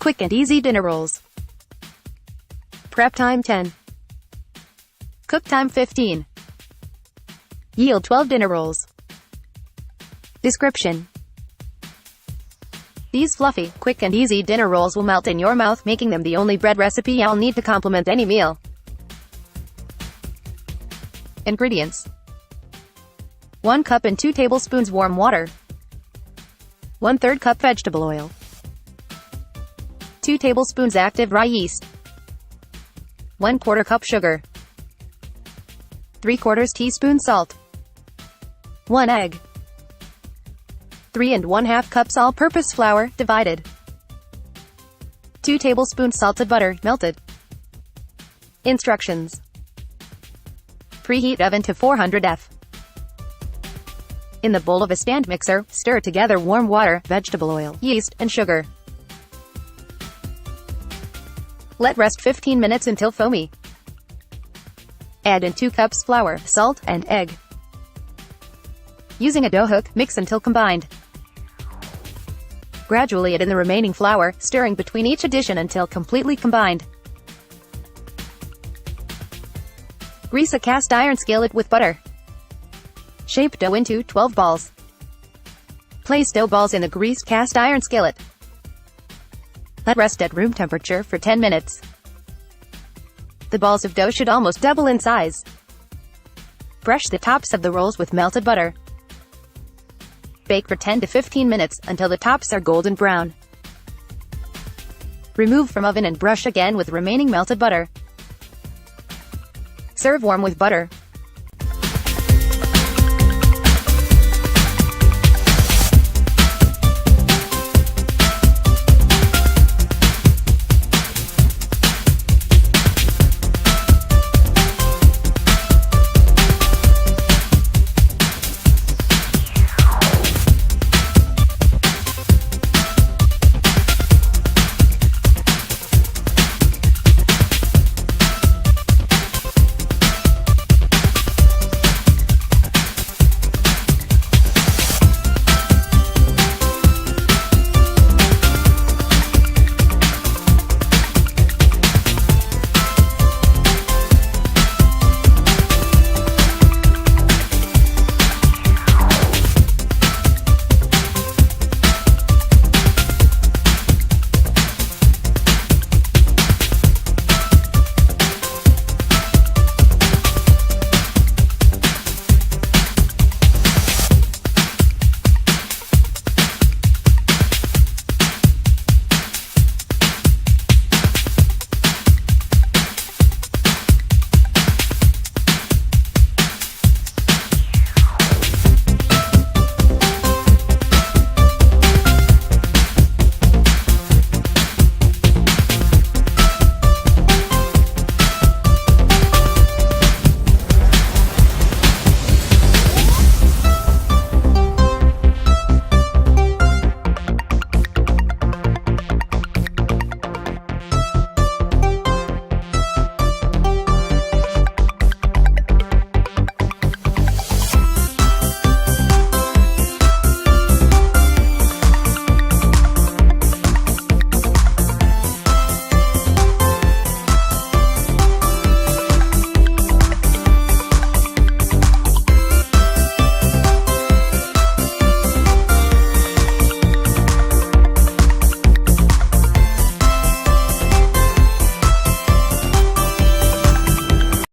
quick and easy dinner rolls. Prep time 10. Cook time 15. Yield 12 dinner rolls. Description: these fluffy, quick and easy dinner rolls will melt in your mouth, making them the only bread recipe you'll need to complement any meal. Ingredients: 1 cup and 2 tablespoons warm water, 1/3 cup vegetable oil, 2 tablespoons active rye yeast, 1/4 cup sugar, 3/4 teaspoon salt, 1 egg, 3 1/2 cups all-purpose flour, divided, 2 tablespoons salted butter, melted. Instructions: preheat oven to 400 F. In the bowl of a stand mixer, stir together warm water, vegetable oil, yeast, and sugar. Let rest 15 minutes until foamy. Add in 2 cups flour, salt, and egg. Using a dough hook, mix until combined. Gradually add in the remaining flour, stirring between each addition until completely combined. Grease a cast iron skillet with butter. Shape dough into 12 balls. Place dough balls in the greased cast iron skillet. Let rest at room temperature for 10 minutes. The balls of dough should almost double in size. Brush the tops of the rolls with melted butter. Bake for 10 to 15 minutes, until the tops are golden brown. Remove from oven and brush again with remaining melted butter. Serve warm with butter.